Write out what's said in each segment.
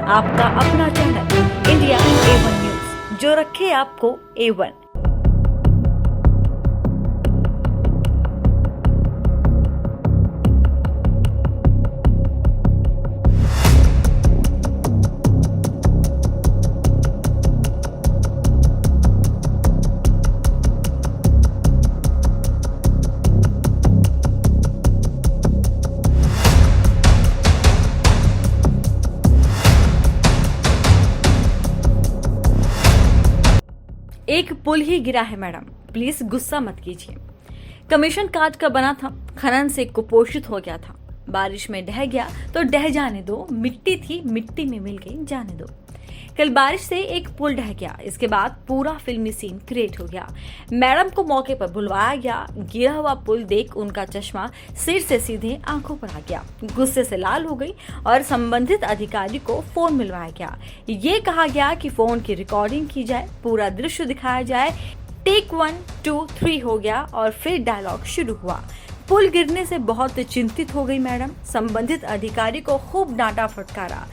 आपका अपना channel India A1 news, जो रखे आपको A1। एक पुल ही गिरा है मैडम, प्लीज गुस्सा मत कीजिए। कमीशन कांच का बना था, खनन से कुपोषित हो गया था। बारिश में ढह गया तो ढह जाने दो, मिट्टी थी मिट्टी में मिल गई जाने दो। कल बारिश से एक पुल ढह गया, इसके बाद पूरा फिल्मी सीन क्रिएट हो गया। मैडम को मौके पर बुलवाया गया। गिरा हुआ पुल देख उनका चश्मा सिर से सीधे आंखों पर आ गया। गुस्से से लाल हो गई और संबंधित अधिकारी को फोन मिलवाया गया। ये कहा गया कि फोन की रिकॉर्डिंग की जाए, पूरा दृश्य दिखाया जाए। टेक 1 2 3 हो गया और फिर डायलॉग शुरू हुआ। पुल गिरने से बहुत चिंतित हो गई मैडम। संबंधित अधिकारी को खूब डांटा फटकारा।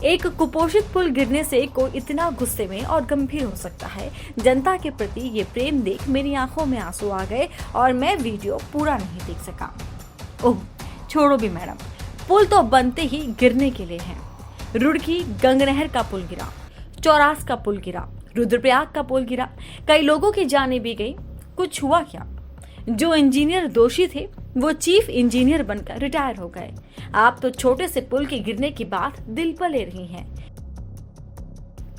एक कुपोषित पुल गिरने से कोई इतना गुस्से में और गंभीर हो सकता है। जनता के प्रति ये प्रेम देख मेरी आंखों में आंसू आ गए और मैं वीडियो पूरा नहीं देख सका। ओह छोड़ो भी मैडम, पुल तो बनते ही गिरने के लिए है। रुड़की गंगनहर का पुल गिरा, चौरास का पुल गिरा, रुद्रप्रयाग का पुल गिरा, कई लोगों की जाने भी गई। कुछ हुआ क्या? जो इंजीनियर दोषी थे वो चीफ इंजीनियर बनकर रिटायर हो गए। आप तो छोटे से पुल के गिरने की बात दिल पर ले रही हैं।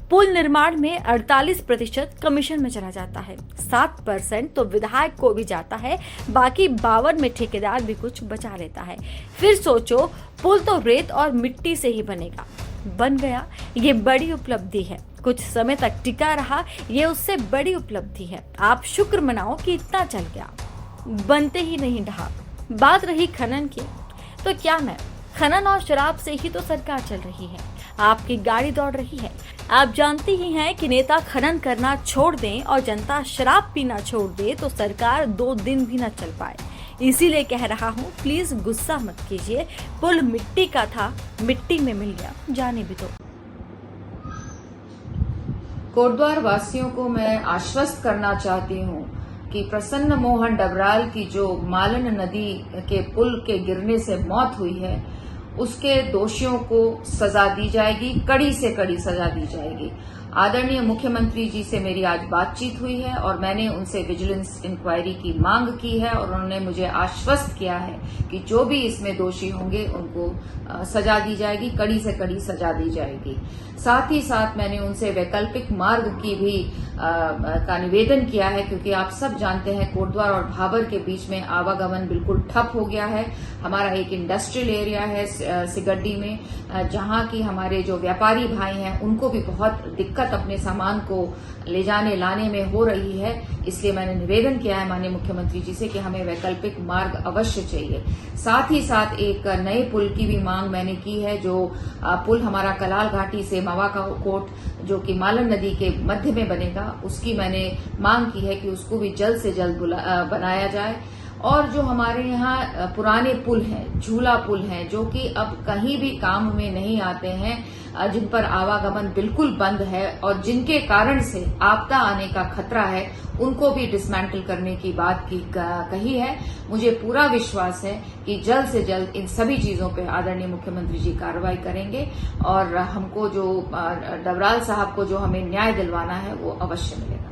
पुल निर्माण में 48% कमीशन में चला जाता है, 7% तो विधायक को भी जाता है, बाकी 52 में ठेकेदार भी कुछ बचा लेता है। फिर सोचो, पुल तो रेत और मिट्टी से ही बनेगा, बन गया। ये बड़ी उपलब्धि है। कुछ समय तक टिका रहा, ये उससे बड़ी उपलब्धि है। आप शुक्र मनाओ कि इतना चल गया, बनते ही नहीं ढहा। बात रही खनन की, तो क्या मैं खनन और शराब से ही तो सरकार चल रही है, आपकी गाड़ी दौड़ रही है। आप जानती ही हैं कि नेता खनन करना छोड़ दें और जनता शराब पीना छोड़ दे तो सरकार 2 दिन भी न चल पाए। इसीलिए कह रहा हूँ, प्लीज गुस्सा मत कीजिए। पुल मिट्टी का था, मिट्टी में मिल गया, जाने भी दो। कोटद्वार वासियों को मैं आश्वस्त करना चाहती हूँ कि प्रसन्न मोहन डबराल की जो मालन नदी के पुल के गिरने से मौत हुई है, उसके दोषियों को सजा दी जाएगी, कड़ी से कड़ी सजा दी जाएगी। आदरणीय मुख्यमंत्री जी से मेरी आज बातचीत हुई है और मैंने उनसे विजिलेंस इंक्वायरी की मांग की है और उन्होंने मुझे आश्वस्त किया है कि जो भी इसमें दोषी होंगे उनको सजा दी जाएगी, कड़ी से कड़ी सजा दी जाएगी। साथ ही साथ मैंने उनसे वैकल्पिक मार्ग की भी का निवेदन किया है, क्योंकि आप सब जानते हैं कोटद्वार और भाबर के बीच में आवागमन बिल्कुल ठप हो गया है। हमारा एक इंडस्ट्रियल एरिया है सिगड्डी में, जहां की हमारे जो व्यापारी भाई हैं उनको भी बहुत दिक्कत अपने सामान को ले जाने लाने में हो रही है। इसलिए मैंने निवेदन किया है माननीय मुख्यमंत्री जी से कि हमें वैकल्पिक मार्ग अवश्य चाहिए। साथ ही साथ एक नए पुल की भी मांग मैंने की है, जो पुल हमारा कलाल घाटी से मवा कोट जो कि मालन नदी के मध्य में बनेगा, उसकी मैंने मांग की है कि उसको भी जल्द से जल्द बनाया जाए। और जो हमारे यहाँ पुराने पुल हैं, झूला पुल हैं, जो कि अब कहीं भी काम में नहीं आते हैं, जिन पर आवागमन बिल्कुल बंद है और जिनके कारण से आपदा आने का खतरा है, उनको भी डिसमेंटल करने की बात कही है। मुझे पूरा विश्वास है कि जल्द से जल्द इन सभी चीजों पे आदरणीय मुख्यमंत्री जी कार्रवाई करेंगे और हमको जो डबराल साहब को जो हमें न्याय दिलवाना है वो अवश्य मिलेगा।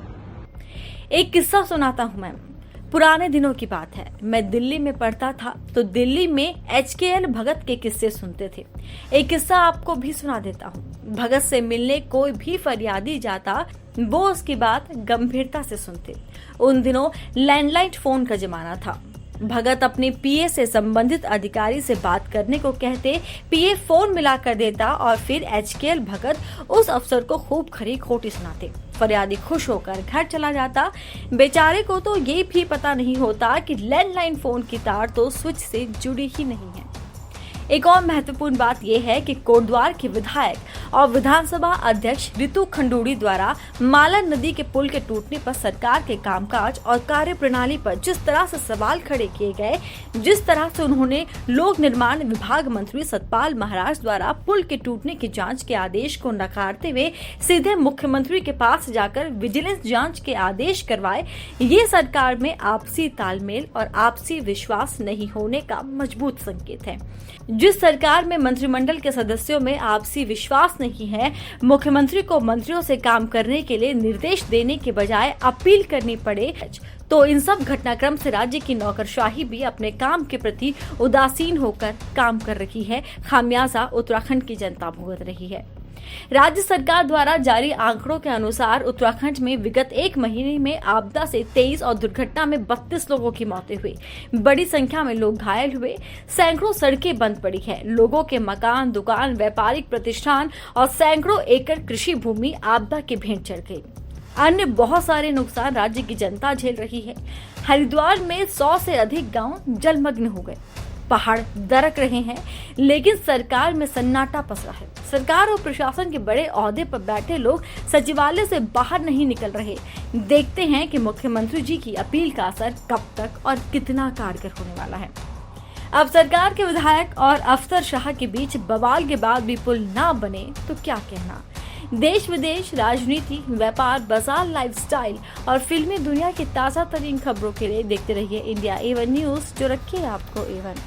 एक किस्सा सुनाता हूँ मैम। पुराने दिनों की बात है, मैं दिल्ली में पढ़ता था तो दिल्ली में HKL भगत के किस्से सुनते थे। एक किस्सा आपको भी सुना देता हूँ। भगत से मिलने कोई भी फरियादी जाता, वो उसकी बात गंभीरता से सुनते। उन दिनों लैंडलाइन फोन का जमाना था। भगत अपने पीए से संबंधित अधिकारी से बात करने को कहते, पीए फोन मिला कर देता और फिर HKL भगत उस अफसर को खूब खरी खोटी सुनाते। फरियादी खुश होकर घर चला जाता। बेचारे को तो ये भी पता नहीं होता कि लैंडलाइन फोन की तार तो स्विच से जुड़ी ही नहीं है। एक और महत्वपूर्ण बात यह है कि कोटद्वार के विधायक और विधानसभा अध्यक्ष रितु खंडूड़ी द्वारा मालन नदी के पुल के टूटने पर सरकार के कामकाज और कार्यप्रणाली पर जिस तरह से सवाल खड़े किए गए, जिस तरह से उन्होंने लोक निर्माण विभाग मंत्री सतपाल महाराज द्वारा पुल के टूटने की जांच के आदेश को नकारते हुए सीधे मुख्यमंत्री के पास जाकर विजिलेंस जांच के आदेश करवाए, ये सरकार में आपसी तालमेल और आपसी विश्वास नहीं होने का मजबूत संकेत है। जिस सरकार में मंत्रिमंडल के सदस्यों में आपसी विश्वास नहीं है, मुख्यमंत्री को मंत्रियों से काम करने के लिए निर्देश देने के बजाय अपील करनी पड़े, तो इन सब घटनाक्रम से राज्य की नौकरशाही भी अपने काम के प्रति उदासीन होकर काम कर रही है। खामियाजा उत्तराखंड की जनता भुगत रही है। राज्य सरकार द्वारा जारी आंकड़ों के अनुसार उत्तराखंड में विगत एक महीने में आपदा से 23 और दुर्घटना में 32 लोगों की मौतें हुई। बड़ी संख्या में लोग घायल हुए, सैकड़ों सड़कें बंद पड़ी है, लोगों के मकान, दुकान, व्यापारिक प्रतिष्ठान और सैकड़ों एकड़ कृषि भूमि आपदा के भेंट चढ़ गई। अन्य बहुत सारे नुकसान राज्य की जनता झेल रही है। हरिद्वार में 100 से अधिक गांव जलमग्न हो गए, पहाड़ दरक रहे हैं, लेकिन सरकार में सन्नाटा पसरा है। सरकार और प्रशासन के बड़े ओहदे पर बैठे लोग सचिवालय से बाहर नहीं निकल रहे। देखते हैं कि मुख्यमंत्री जी की अपील का असर कब तक और कितना कारगर होने वाला है। अब सरकार के विधायक और अफसरशाह के बीच बवाल के बाद भी पुल ना बने तो क्या कहना। देश विदेश, राजनीति, व्यापार, बाजार, लाइफस्टाइल और फिल्मी दुनिया की ताज़ा तरीन खबरों के लिए देखते रहिए इंडिया A1 न्यूज़, जो रखे आपको A1।